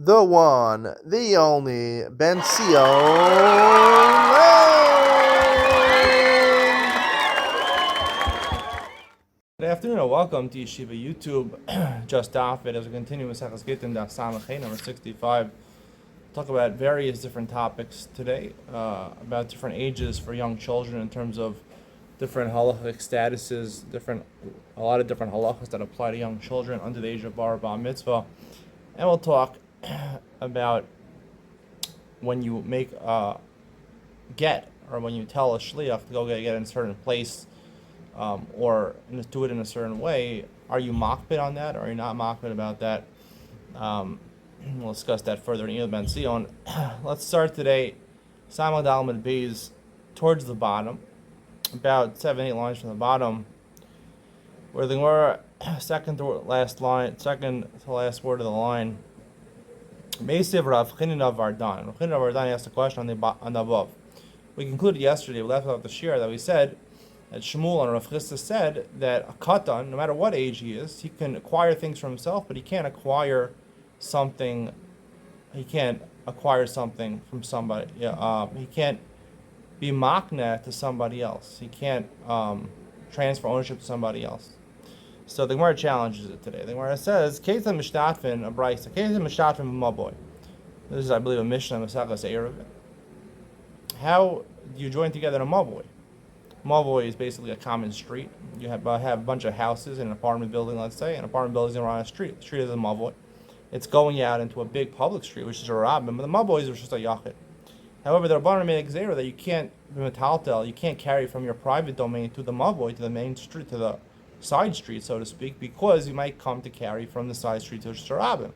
the one, the only, Ben Sion. Good afternoon and welcome to Yeshiva YouTube. Just off it as we continue with Gittin, number 65. Talk about various different topics today, about different ages for young children in terms of different halachic statuses, a lot of different halachas that apply to young children under the age of bar mitzvah. And we'll talk about when you make a get, or when you tell a shliach to go get in a certain place, or do it in a certain way. Are you makbid on that, or are you not makbid about that? We'll discuss that further in Ben Sion. Let's start today, Samad Almad Bees, towards the bottom, about 7-8 lines from the bottom, where the Gemara, second to last word of the line, Meisiv Rav Chinin of Vardan. Rav Chinin of Vardan asked a question on the above. We concluded yesterday, we left out the shir, that we said that Shmuel and Rav Chisda said that a katan, no matter what age he is, he can acquire things for himself, but he can't acquire something from somebody. He can't be makna to somebody else. He can't transfer ownership to somebody else. So the Gemara challenges it today. The Gemara says, Keita Mishtatfin, a Braisa, Keita Mishtatfin Maboy. This is, I believe, a Mishnah, Masachas Erev. How do you join together a Maboy? Maboy is basically a common street. You have a bunch of houses in an apartment building, let's say. An apartment building is around a street. The street is a Maboy. It's going out into a big public street, which is a Rabbin, but the Maboy is just a Yachid. However, the Rabbanan made a Gzeira that you can't be metaltel, you can't carry from your private domain to the Maboy, to the main street, to the side street, so to speak, because you might come to carry from the side street to the Rabbin.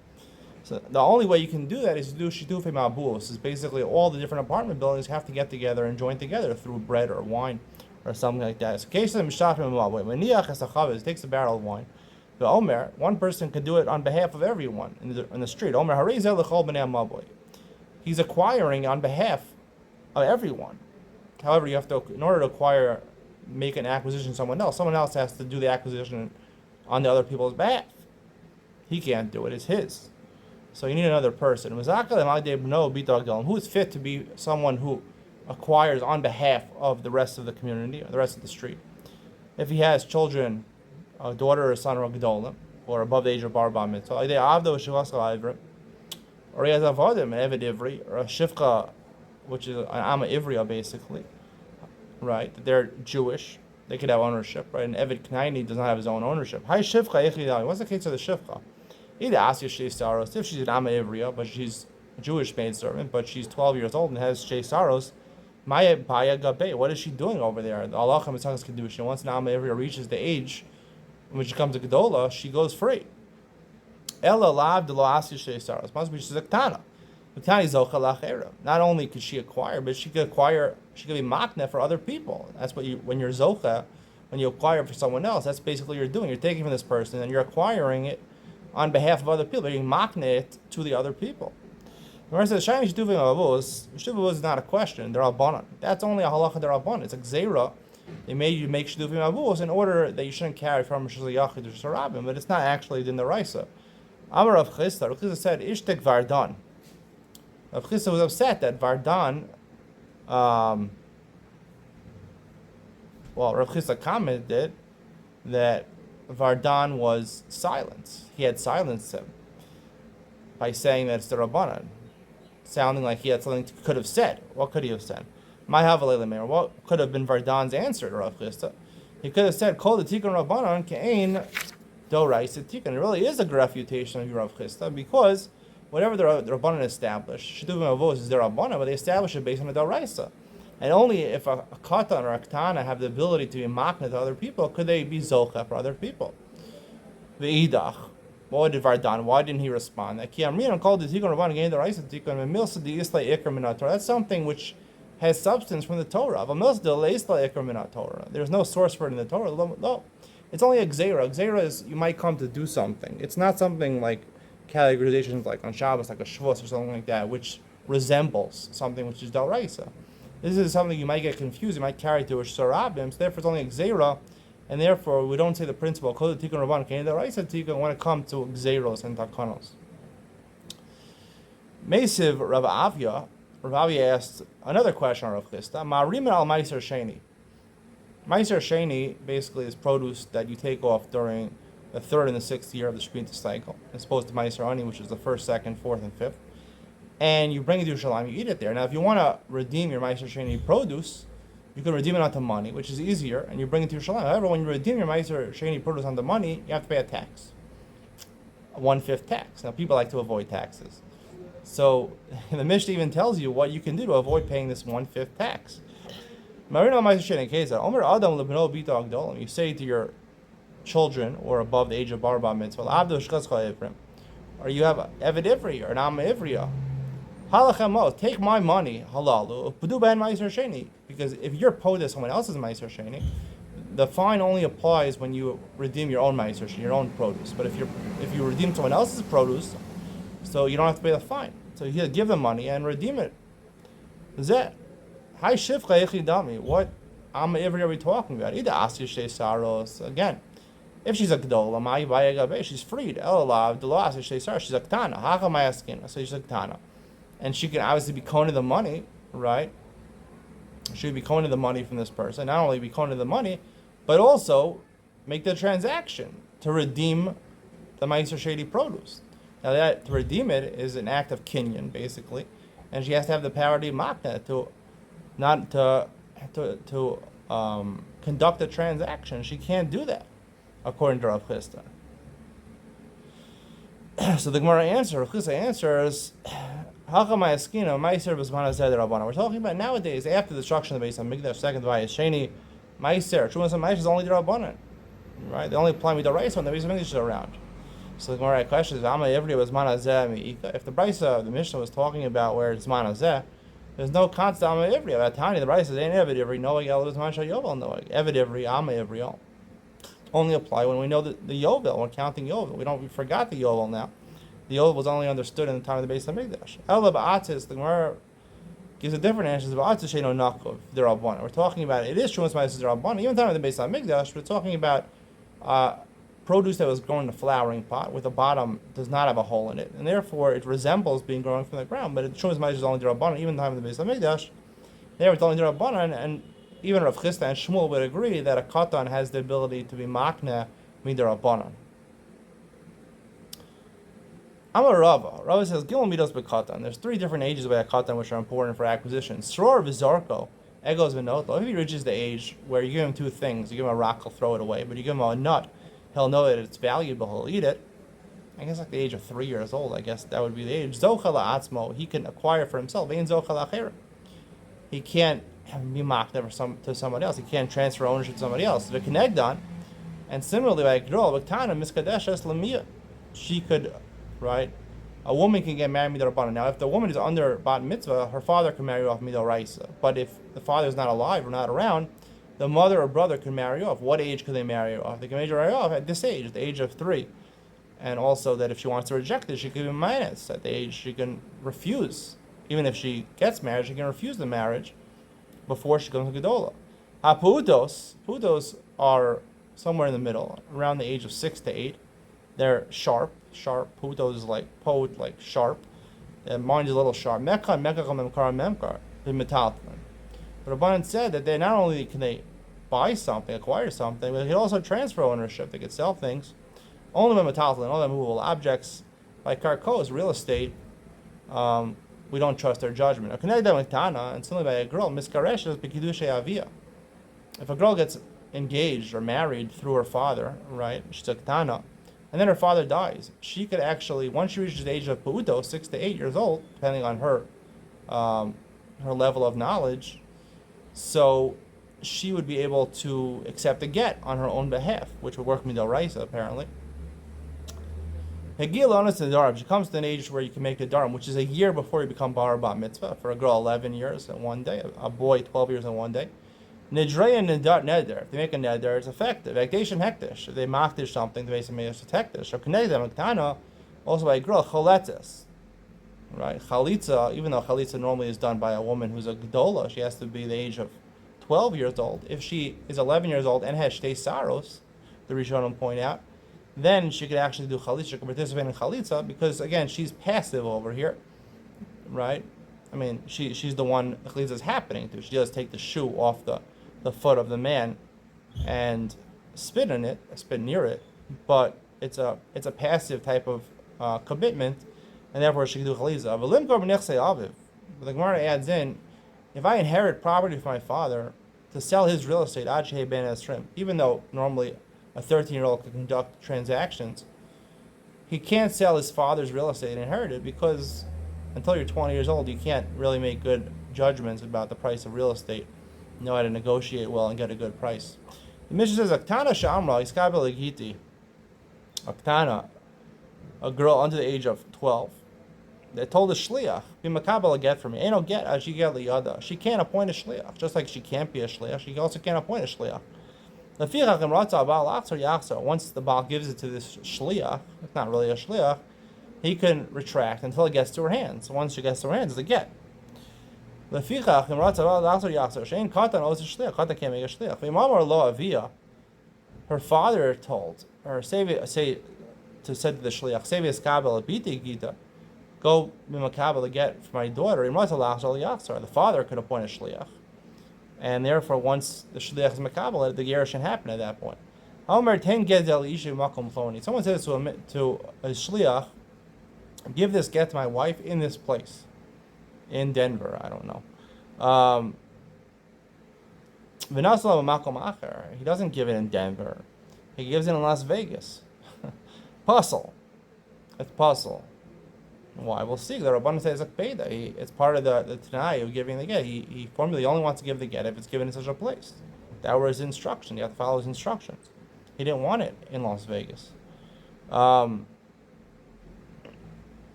So the only way you can do that is to do Shitufei Ma'abus. Is basically all the different apartment buildings have to get together and join together through bread or wine or something like that. So case of Mishafim Ma'abui, when Niach Esachavez takes a barrel of wine, the Omer, one person can do it on behalf of everyone in the street. Omer Harezeh L'chol B'nei Ma'abui. He's acquiring on behalf of everyone. However, you have to, in order to make an acquisition someone else has to do the acquisition on the other people's behalf. He can't do it, it's his. So you need another person. Who is fit to be someone who acquires on behalf of the rest of the community, or the rest of the street. If he has children, a daughter or a son or a gedolim, or above the age of bar mitzvah, or he has avodim, an eved ivri, or a shivcha, which is an ama ivriya basically, right? They're Jewish, they could have ownership, right? An eved knaini does not have his own ownership. What's the case of the shivcha? If she's an ama ivriya, but she's a Jewish maidservant, but she's 12 years old and has shei saros, Maya Baya Gabe, what is she doing over there? The Allah Mitzvahs can do. She once an Amma Ivriya reaches the age when she comes to Gedola, she goes free. Ella Lav de Lo Asi Shei Saros. Must be she's a Ktana. Ktani Zocha Lachera. Not only could she acquire, but she could be makna for other people. That's what when you're Zocha, when you acquire for someone else, that's basically what you're doing. You're taking from this person and you're acquiring it on behalf of other people. You're makna it to the other people. When it says Shani Shituvim Avos, Shituvim is not a question, they're Rabbanan. That's only a halacha they're Rabbanan. It's a Gzeira. They made you make Shituvim Avos in order that you shouldn't carry from Shizah Yachid to Shizah Rabbin, but it's not actually in the Raisa. Amar Rav Chisda, Rav Chisda said, Ishtek Vardan. Rav Chisda was upset that Vardan, Rav Chisda commented that Vardan was silent. He had silenced him by saying that it's the Rabbanan, sounding like he had something could have said. What could he have said? What could have been Vardan's answer to Rav Chisda? He could have said, Kol the Tikkun Rabbanan ke'ein doraisa Tikkun. It really is a refutation of Rav Chisda, because whatever the Rabbanan established, Shituvim Avos is their Rabbanan, but they establish it based on the doraisa. And only if a katan or a ktana have the ability to be makna to other people, could they be zocha for other people. Ve'idach. Why didn't he respond? That's something which has substance from the Torah. There's no source for it in the Torah. No. It's only a gzeira. A gzeira is you might come to do something. It's not something like categorizations like on Shabbos, like a shvus or something like that, which resembles something which is daraisa. This is something you might get confused. You might carry to a shorabim. So therefore, it's only a gzeira. And therefore, we don't say the principle, Kol Tikkun Rabban, when it comes to Gzeiros and Takanos. Mesiv Rav Avya. Rav Avya asked another question on Rav Chisda. Ma'arimin al Meiser Sheni. Meiser Sheni basically is produce that you take off during the third and the sixth year of the Shemitah cycle, as opposed to Meiser Ani, which is the first, second, fourth, and fifth. And you bring it to Yerushalayim, you eat it there. Now, if you want to redeem your Meiser Sheni produce, you can redeem it onto money, which is easier, and you bring it to Yerushalayim. However, when you redeem your Meiser Sheni produce onto money, you have to pay a tax, a 1/5 tax. Now, people like to avoid taxes. So, the Mishnah even tells you what you can do to avoid paying this 1/5 tax. You say to your children or above the age of bar mitzvah, or you have Eved Ivri or an Amma Ivriya. Take my money, halal, because if you're po to someone else's Meiser Sheni, the fine only applies when you redeem your own Meiser Sheni, your own produce. But if you redeem someone else's produce, so you don't have to pay the fine. So you give them money and redeem it. Zeh. Hi Shifcha Echidami. What Amma Ivri are we talking about? Ida Asishe Saros. Again, if she's a Gdola, Mai Bayagabe, she's freed. Elalav, Delo Asishe Saros, she's a Ktana. Hakamayaskin, so she's a Ktana. And she can obviously be kohen the money, right? She would be kohen the money from this person. Not only be kohen the money, but also make the transaction to redeem the Meiser Sheni produce. Now that to redeem it is an act of kinyan, basically, and she has to have the power to makna to conduct a transaction. She can't do that, according to Rav Chisda. So the Gemara Rav Chisda answers, we're talking about nowadays, after the destruction of the Beis HaMikdash, second Vayis Sheni, Meiser, Shumas and Meiser is only the Rabbanan, right? They only apply Midoraisa when the Beis HaMikdash is around. So the Gemara question is, if the Brisa, the Mishnah was talking about where it's Manazeh, there's no constant Amma Ivri. About Tani, the Brisa ain't Eved Ivri, Noeg El is Mansha Yovel Noeg. Eved Ivri, Amma Ivri all. Only apply when we know the Yovel, we're counting Yovel. We forgot the Yovel now. The Yovel was only understood in the time of the Beis HaMikdash. Ela Ba'atis, the Gemara gives a different answer. Ba'atis Sheino Nakov, the Rabbanan. We're talking about, it is Shumas Ma'asis the Rabbanan. Even the time of the Beis HaMikdash, we're talking about produce that was grown in a flowering pot with the bottom does not have a hole in it, and therefore it resembles being grown from the ground. But it shows Ma'aser is only D'Rabbanan. Even the time of the Beis HaMikdash, there it's only D'Rabbanan, and even Rav Chisda and Shmuel would agree that a katan has the ability to be makna midrabbanan. Amar Rava. Rava says Gimel midos bekatan. There's three different ages of a katan which are important for acquisition. Sror v'zarko. Egos v'notlo. If he reaches the age where you give him two things, you give him a rock, he'll throw it away, but you give him a nut, he'll know that it's valuable, he'll eat it. I guess like the age of 3 years old, I guess that would be the age. Zocha la'atzmo, he can acquire for himself. Ein zocha la'acher. He can't be mocked to somebody else. He can't transfer ownership to somebody else. V'kenegdan, and similarly, like girl, v'ktana miskadeshes lamiyah. She could, right? A woman can get married midrabbanan. Now, if the woman is under bat mitzvah, her father can marry off midoraisa. But if the father is not alive or not around, the mother or brother can marry off. What age could they marry off? They can marry off at this age, the age of 3. And also that if she wants to reject it, she can be minus. At the age she can refuse. Even if she gets married, she can refuse the marriage before she goes to Gedola. Pudos are somewhere in the middle, around the age of 6 to 8. They're sharp. Pudos is like pot, like sharp. And mine is a little sharp. Mekar, memkar, metalton. But Rabbanan said that they not only can they buy something, acquire something, but they can also transfer ownership. They can sell things. Only by metalton, all the movable objects, like karkos, real estate, we don't trust their judgment. And similarly by a girl, miskareshes b'kiddushay avia. If a girl gets engaged or married through her father, right, she's a ktana, and then her father dies, she could actually, once she reaches the age of pu'uto, 6 to 8 years old, depending on her level of knowledge, so she would be able to accept a get on her own behalf, which would work midoraisa apparently. She comes to an age where you can make the darim, which is a year before you become bar bat mitzvah. For a girl, 11 years and 1 day. A boy, 12 years and 1 day. Nidrei and neder. If they make a neder, it's effective. Ekdation hektish. If they makdish something, the base of it's hektish. So knedem ktana, also by a girl, choletes. Right, chalitza. Even though chalitza normally is done by a woman who's a gedola, she has to be the age of 12 years old. If she is 11 years old and has shtei saros, the Rishonim point out, then she could actually do chalitza, she could participate in chalitza, because again, she's passive over here. right? I mean, she's the one Chalitza is happening to. She does take the shoe off the foot of the man and spit near it, but it's a passive type of commitment, and therefore she can do Chalitza. But the Gemara adds in, if I inherit property from my father, to sell his real estate, even though normally a 13-year-old can conduct transactions, he can't sell his father's real estate and inherit it because until you're 20 years old, you can't really make good judgments about the price of real estate, know how to negotiate well and get a good price. The Mishnah says, Aktana Shamra, Iskabel Gittin. Aktana, a girl under the age of 12, they told the shliach, "Be makabel a get for me." Ain't no get as she get liyada. She can't appoint a shliach, just like she can't be a shliach. She also can't appoint a shliach. Once the baal gives it to this shliach, it's not really a shliach, he can retract until it gets to her hands. Once she gets to her hands, it's a get. Her father told her, said to the shliach, go b'makabel to get for my daughter. The father could appoint a shliach, and therefore once the shliach is makabel, the ger should happen at that point. Someone says to a shliach, give this get to my wife in this place, in Denver. I don't know. He doesn't give it in Denver. He gives it in Las Vegas. Puzzle. It's puzzle. Why? We'll see. The Rabbanan says it's part of the Tanai of giving the get. He formally only wants to give the get if it's given in such a place. That was his instruction. You have to follow his instructions. He didn't want it in Las Vegas.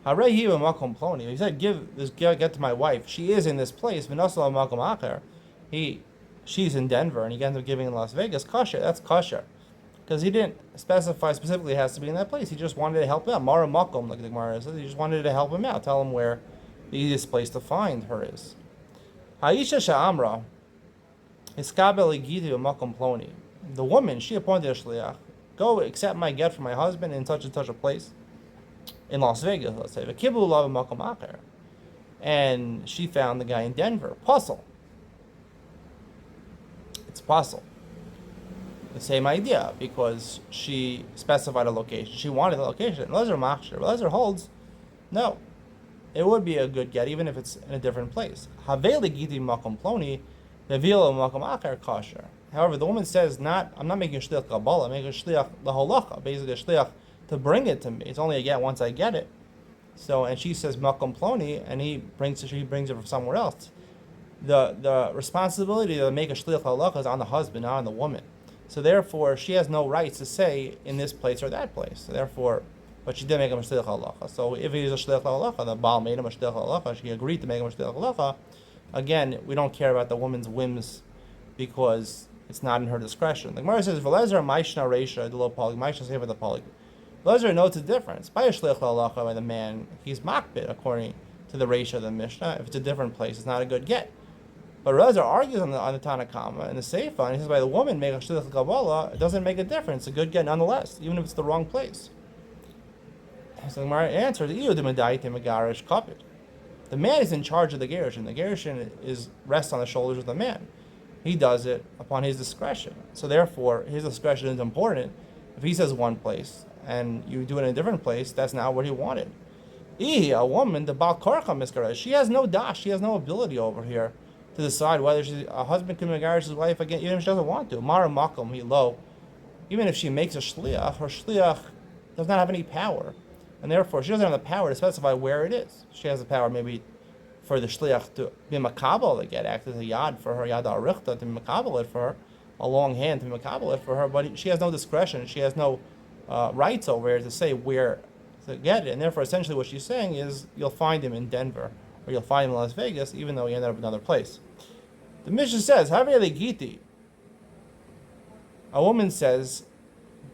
He said, give this get to my wife. She is in this place. She's in Denver, and he ends up giving in Las Vegas. Kosher. That's kosher. Because he didn't specify specifically it has to be in that place. He just wanted to help him out. Mara Makom, like the Gemara says, he just wanted to help him out, tell him where the easiest place to find her is. Haisha Sha'amra, Iskabel Gidu Makom Ploni. The woman, she appointed a shliach, go accept my get from my husband in such and such a place, in Las Vegas, let's say. V'kiblu love Makom Acher. And she found the guy in Denver. Puzzle. It's puzzle. The same idea, because she specified a location. She wanted the location. Lezer Machshir. Lezer holds, no. It would be a good get, even if it's in a different place. Haveli Giti Makom Ploni, Vevila Makom Acher Kosher. However, the woman says, I'm not making a shliach Kabbalah, I'm making a shliach laholacha, basically a shliach to bring it to me. It's only a get once I get it. So, and she says Makom Ploni, and she brings it from somewhere else. The responsibility to make a shliach laholacha is on the husband, not on the woman. So therefore, she has no rights to say in this place or that place. So therefore, but she did make him a shliach halacha. So if he's a shliach halacha, the baal made him a shliach halacha. She agreed to make him a shliach halacha. Again, we don't care about the woman's whims because it's not in her discretion. The Gemara says, "V'lezer ma'ishna reisha the lo polig ma'ishna sefer the polig." Lezer notes the difference. By a shliach halacha by the man, he's makbid according to the reisha of the Mishnah. If it's a different place, it's not a good get. But Rezer argues on the Tanakama and the Seifa, and he says by the woman make a shliach Kabbalah, it doesn't make a difference. It's a good get nonetheless, even if it's the wrong place. So the Gemara answers, the man is in charge of the gerushin. The gerushin rests on the shoulders of the man. He does it upon his discretion. So therefore, his discretion is important. If he says one place and you do it in a different place, that's not what he wanted. A woman, the Baal Korcha Miskareh, she has no dash, she has no ability over here to decide whether a husband can marry his wife again, even if she doesn't want to. Mara makom hilo. Even if she makes a shliach, her shliach does not have any power, and therefore she doesn't have the power to specify where it is. She has the power maybe for the shliach to be makabel to get act as a yad for her, yad arichta to be makabel it for her, a long hand to be makabel it for her, but she has no discretion. She has no rights over here to say where to get it, and therefore essentially what she's saying is you'll find him in Denver or you'll find him in Las Vegas, even though he ended up in another place. The Mishnah says, Haveli Giti. A woman says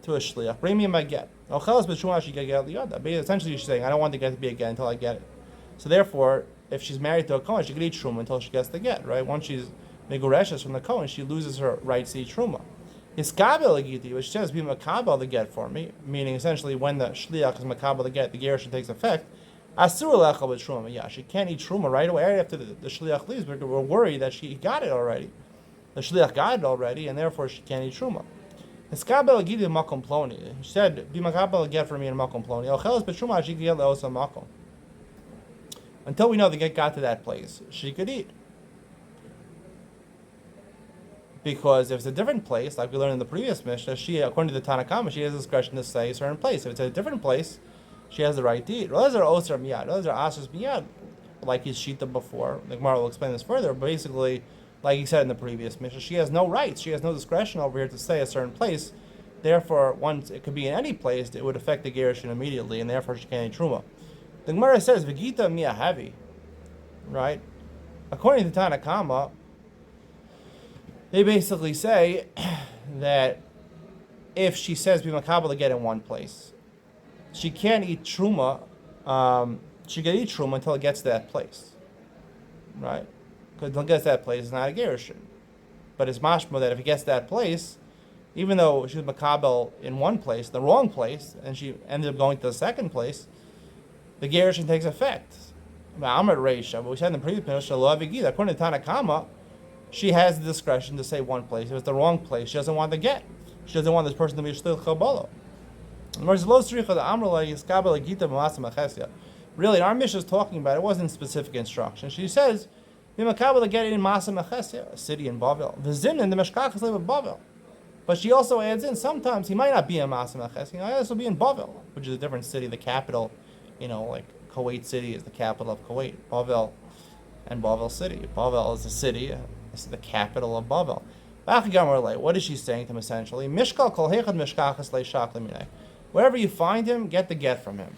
to a shliach, bring me my get. Essentially she's saying, I don't want the get to be a get until I get it. So therefore, if she's married to a Kohen, she could eat truma until she gets the get, right? Once she's megureshes from the Kohen, she loses her rights to eat truma. Iskabel Giti, which says be makabel the get for me, meaning essentially when the shliach is makabel the get, the gerushin takes effect. Asur lecha b'truma. Yeah, she can't eat truma right away, right after the shliach leaves, because we're worried that she got it already. The shliach got it already, and therefore she can't eat truma. Iskabel Giti makom ploni. She said be makabel the get for me in makom ploni. Ocheles b'truma she could get leosa makom. Until we know the get got to that place, she could eat. Because if it's a different place, like we learned in the previous Mishnah, she, according to the Tanakama, she has discretion to say a certain place. If it's a different place, she has the right to eat. Those are osar miyad. Those are asers miyad, like his shita before. The Gemara will explain this further. But basically, like he said in the previous Mishnah, she has no rights. She has no discretion over here to say a certain place. Therefore, once it could be in any place, it would affect the gerushin immediately, and therefore she can't eat truma. The Gemara says, "V'gita miyahavi," right? According to Tanakama, they basically say that if she says be makabel to get in one place, she can't eat truma. She can eat truma until it gets to that place, right? Because until it gets to that place, it's not a gerushin. But it's mashma that if it gets to that place, even though she was makabel in one place, the wrong place, and she ended up going to the second place, the gerushin takes effect. Amar Reisha, but we said in the previous Mishnah, according to Tanakama, she has the discretion to say one place. If it's the wrong place, she doesn't want the get. She doesn't want this person to be shtil chabala. Really, our Mishnah is talking about it wasn't specific instruction. She says, "Be makabel to get in Masa Mechesia, a city in Bavel. V'zimnin the Meshkachas live in Bavel." But she also adds in sometimes he might not be in Masa Mechesia. He might also be in Bavel, which is a different city, the capital. Like Kuwait City is the capital of Kuwait. Bavel and Bavel City. Bavel is the city. This is the capital of Bavel. What is she saying to him essentially? Mishkal kol hechad mishkachas leishak leminei. Wherever you find him, get the get from him.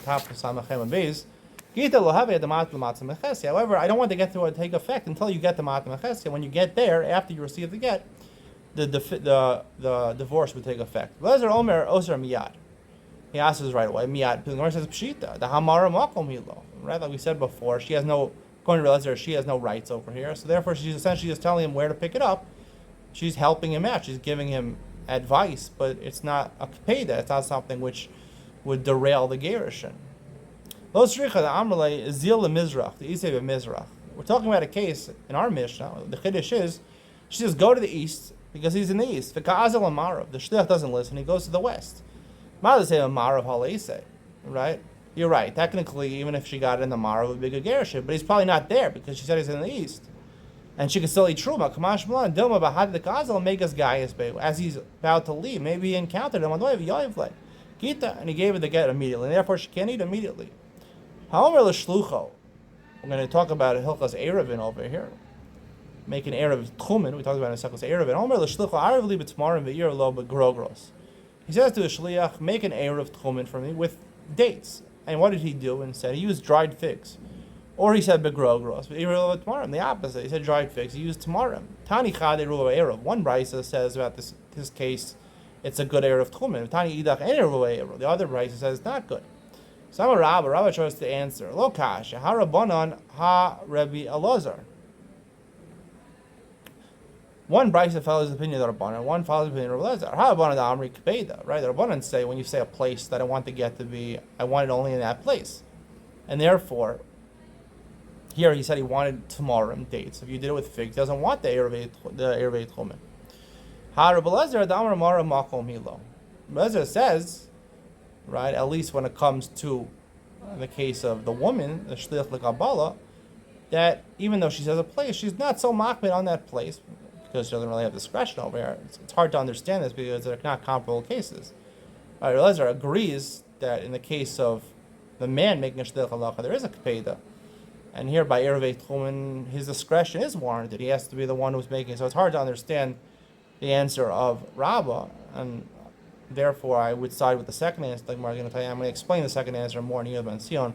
However, I don't want the get to take effect until you get the mat mechesia. When you get there, after you receive the get, the divorce would take effect. Lezer omer oser miyad. He asks right away. Miyad. The Gemara says pshita. The hamara makom hilo. Right, like we said before, she has no. According to Lezer, she has no rights over here. So therefore, she's essentially just telling him where to pick it up. She's helping him out. She's giving him advice, but it's not a kapeda. It's not something which would derail the gerushin. Lo shricha the amrle zil the mizrach, the isay mizrach. We're talking about a case in our Mishnah. The chiddush is, she says go to the east because he's in the east. The ka'azel amarav. The shliach doesn't listen. He goes to the west. Ma'aseh amarav haleisei. Right. You're right. Technically, even if she got it in the Mara, it would be a gerushin, but he's probably not there because she said he's in the east, and she could still eat truma. Kamash Milan Dilma Bahad the Kazel Megas Gaius as he's about to leave. Maybe he encountered him on the way of Yoivle, Gita, and he gave her the get immediately. And therefore, she can't eat immediately. However, l'shlucho. We're going to talk about Hilchas Erevin over here. Make an Erev Tchumen. We talked about it in Hilchas Erevin. However, l'shlucho Arav li b'tmarim ve'ir lo b'grogros. He says to the shliach, make an Erev Tchumen for me with dates. And what did he do instead? He used dried figs. Or he said begrogros. But the opposite. He said dried figs. He used tamarim. Tani chade ruva erev. One brisa says about this case, it's a good erev tchumen. Tani idach en ruva erev. The other brisa says it's not good. So I'm a rabbi. Rabbi tries to answer. Lo kasha ha rabbanon ha Rebbe Elazar. One brisa follows the opinion of the Rabbanan, one follows the opinion of Rabbi Elazar. How Rabbanan the Amri Kbeda, right? The Rabbanan say when you say a place that I want to get to be, I want it only in that place, and therefore, here he said he wanted tamarim dates. If you did it with figs, he doesn't want the Erevei Tchumen. How Rabbi Elazar the Amar Mara Makom Hilo. Rabbi Elazar says, right? At least when it comes to the case of the woman, the Shliach L'Kabbalah, that even though she says a place, she's not so makbid on that place. Because she doesn't really have discretion over here. It's hard to understand this because they're not comparable cases. Rabbi Elazar agrees that in the case of the man making a shliach halacha, there is a kapeda. And here by Erevei Tchumen, his discretion is warranted. He has to be the one who's making it. So it's hard to understand the answer of Rabbah. And therefore, I would side with the second answer. Like I'm going to explain the second answer more in Yud Ben Sion.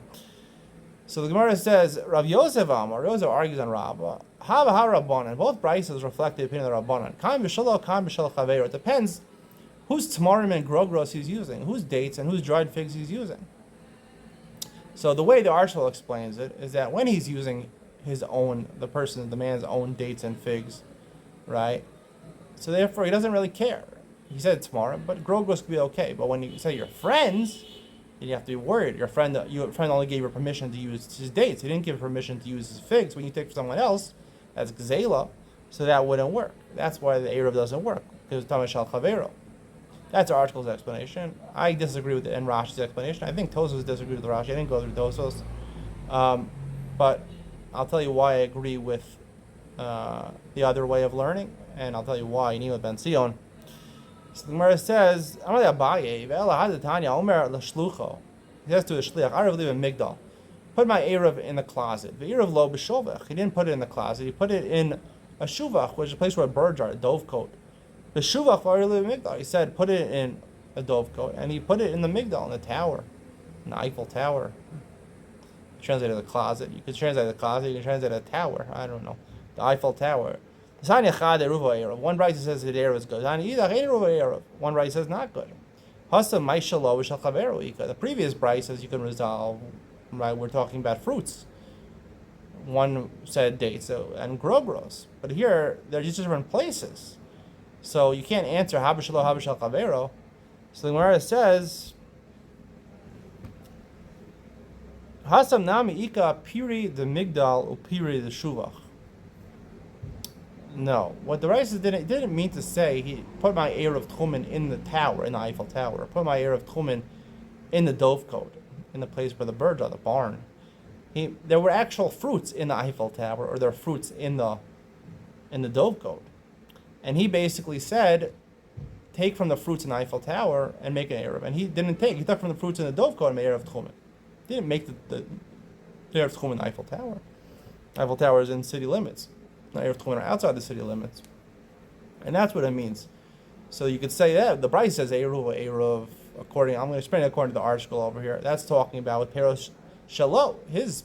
So the Gemara says, Rav Yosef Amar, Yosef argues on Rabbah. Hava Rabbanan. Both brises reflect the opinion of the Rabbanan. Kam b'shalo, kam b'shalo chaveiro. It depends whose tamarim and grogros he's using, whose dates and whose dried figs he's using. So the way the Arshal explains it is that when he's using his own, the man's own dates and figs, right? So therefore, he doesn't really care. He said it's tomorrow, but Grogros could be okay. But when you say you're friends, then you have to be worried. Your friend only gave you permission to use his dates. He didn't give permission to use his figs. When you take for someone else, that's gzela, so that wouldn't work. That's why the Erev doesn't work, because it's Tamashal Chavero. That's our article's explanation. I disagree with it in Rashi's explanation. I think Tosfos disagreed with Rashi. I didn't go through Tosfos. But I'll tell you why I agree with the other way of learning, and I'll tell you why. You need with Ben Sion. So the Gemara says, "Amar Abaye, ve'ela hadatanya omer l'shlucho." He says to the shliach, "Arav live in Migdal. Put my erev in the closet. Ve'erev lo b'shovach." He didn't put it in the closet. He put it in a shuvach, which is a place where birds are, a dovecote. The shuvach lo live in Migdal. He said, put it in a dovecote, and he put it in the Migdal, in the tower, in the Eiffel Tower. Translate the closet. You can translate the closet. You can translate a tower. I don't know. The Eiffel Tower. One writer says the erev is good. One writer says not good. The previous writer says you can resolve. Right, we're talking about fruits. One said dates and grogros, but here they're just different places. So you can't answer habashalo habashal chavero. So the Gemara says. Hasam nami ika piri the migdal upiri the shuvach. No, what the Rice didn't mean to say he put my erev tchumen in the tower, in the Eiffel Tower, put my erev tchumen in the dovecote, in the place where the birds are, the barn. There were actual fruits in the Eiffel Tower, or there are fruits in the dovecote, and he basically said, take from the fruits in the Eiffel Tower and make an erev, and he didn't take. He took from the fruits in the dovecote and made erev tchumen. Didn't make the erev tchumen in the Eiffel Tower. Eiffel Tower is in city limits. Not erev tchumen are outside the city limits, and that's what it means. So you could say that the Bryce says eruv. I'm going to explain it according to the article over here. That's talking about with Peros Shalo,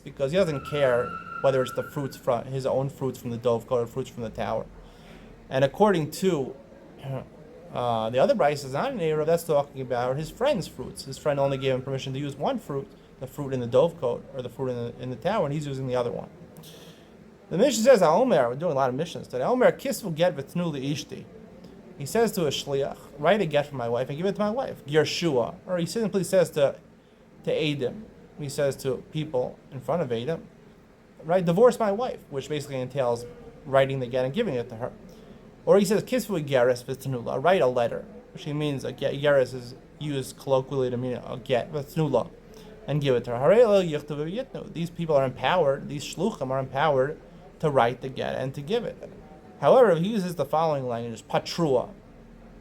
because he doesn't care whether it's the fruits from his own fruits from the dovecote or fruits from the tower. And according to the other Bryce is not an eruv. That's talking about his friend's fruits. His friend only gave him permission to use one fruit, the fruit in the dovecote or the fruit in the tower, and he's using the other one. The Mishnah says, Omer, we're doing a lot of missions today. Omer, kisvu get v'tnu li'ishti. He says to a shliach, write a get for my wife and give it to my wife. Yershua. Or he simply says to Adam, he says to people in front of Adam, right, divorce my wife, which basically entails writing the get and giving it to her. Or he says, kisvu geres v'tnula, write a letter, which means a get. Geres is used colloquially to mean a get, v'tnula, and give it to her. These people are empowered, these shluchim are empowered to write the get and to give it. However, he uses the following language, patrua,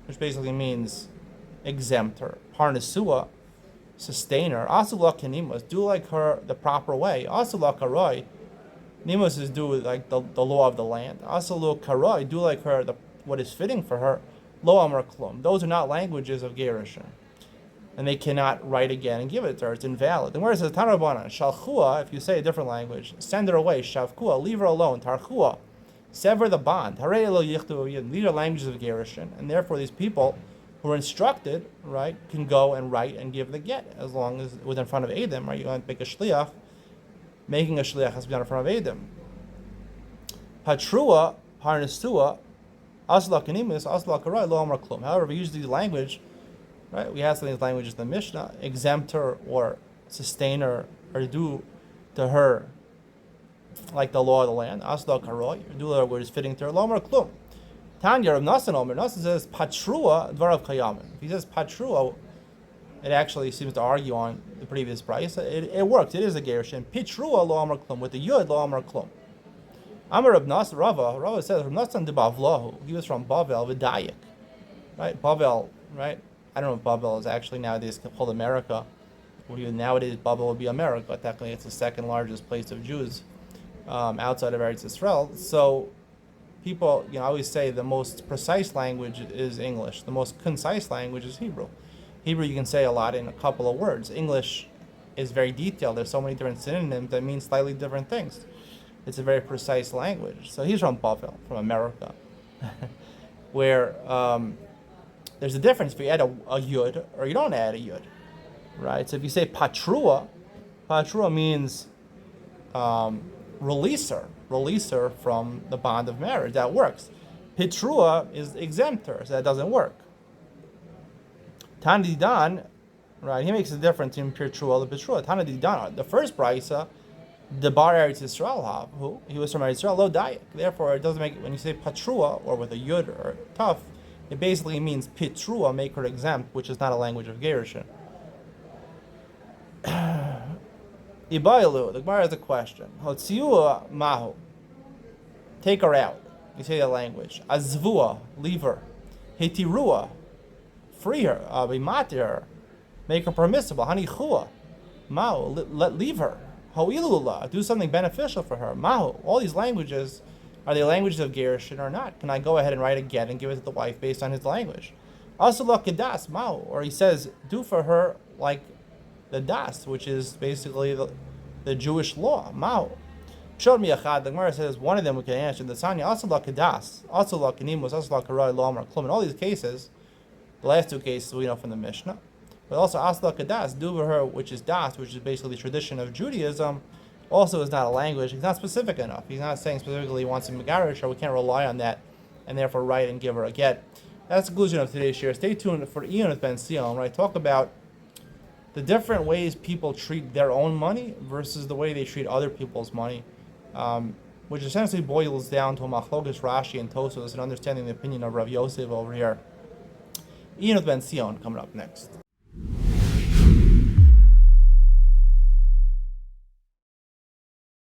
which basically means exemptor, parnesua, sustainer, asula kenimus, do like her the proper way, asula karoi, nimus is do like the law of the land, asulu karoi, do like her what is fitting for her, lo amar klum. Those are not languages of gerushin, and they cannot write again and give it to her. It's invalid. And where it says Tanarabana, Shalchua, if you say a different language, send her away, Shavkua, leave her alone, Tarchua, sever the bond. These are languages of gerushin, and therefore these people who are instructed, right, can go and write and give the get, as long as it was in front of Adam, right? You want to make a shliach, making a shliach has to be done in front of Adam. Patrua, Parnesua, Asla Kanimus, Asla Karai, Lo Amar Klum. However, we use these language. Right, we have some of these languages in the Mishnah, exemptor or sustainer, or do to her like the law of the land. Asla karoi, do her what is fitting to her. Lomer klum. Tanya Rav Nasan Omer. Nasan says patrua dvarav kayamin. If he says patrua, it actually seems to argue on the previous price. It works. It is a gerushin. Pitrua lo amar klum with the yud lo amar klum. Amar Rav Nasan Rava says Rav Nasan de Bavlahu. He was from Bavel v'Dayak. Right, Bavel. Right. I don't know if Babel is actually nowadays called America. Nowadays, Babel would be America. Technically, it's the second largest place of Jews outside of Eretz Yisrael. So, people, I always say the most precise language is English. The most concise language is Hebrew. Hebrew, you can say a lot in a couple of words. English is very detailed. There's so many different synonyms that mean slightly different things. It's a very precise language. So he's from Babel, from America, where there's a difference if you add a yud or you don't add a yud, right? So if you say patrua means releaser from the bond of marriage. That works. Pitrua is exempt her, so that doesn't work. Tanidan, right? He makes a difference in Pitrua and Pitrua. Tanidan, the first brisa, the bar Eretz Yisrael have, who he was from Eretz Yisrael, lo dayak. Therefore, it doesn't make when you say patrua or with a yud or tough, it basically means pitrua, make her exempt, which is not a language of Gerushin. Ibaylu, the Gemara has a question. Hotziua mahu, take her out. You say that language. Azvua, leave her. Hetirua, free her. Bimati her, make her permissible. Hanichua, mahu, leave her. Ho'ilula, do something beneficial for her. Mahu, all these languages, are they languages of Gerushin or not? Can I go ahead and write a get and give it to the wife based on his language? Asula kedas, mahu, or he says, do for her like the das, which is basically the Jewish law. Mahu. Pshor miachad, the Gemara says one of them we can answer. The Sanya, asula kedas, asula kenimus, asula karai lomar klum. In all these cases, the last two cases we know from the Mishnah, but also asla kadas, do for her, which is das, which is basically the tradition of Judaism, also is not a language. He's not specific enough. He's not saying specifically he wants to megarish, or we can't rely on that, and therefore write and give her a get. That's the conclusion of today's share. Stay tuned for Ian with Ben Sion, right? Talk about the different ways people treat their own money versus the way they treat other people's money, which essentially boils down to a machlokas Rashi and Tosfos and understanding the opinion of Rav Yosef over here. Ian with Ben Sion coming up next.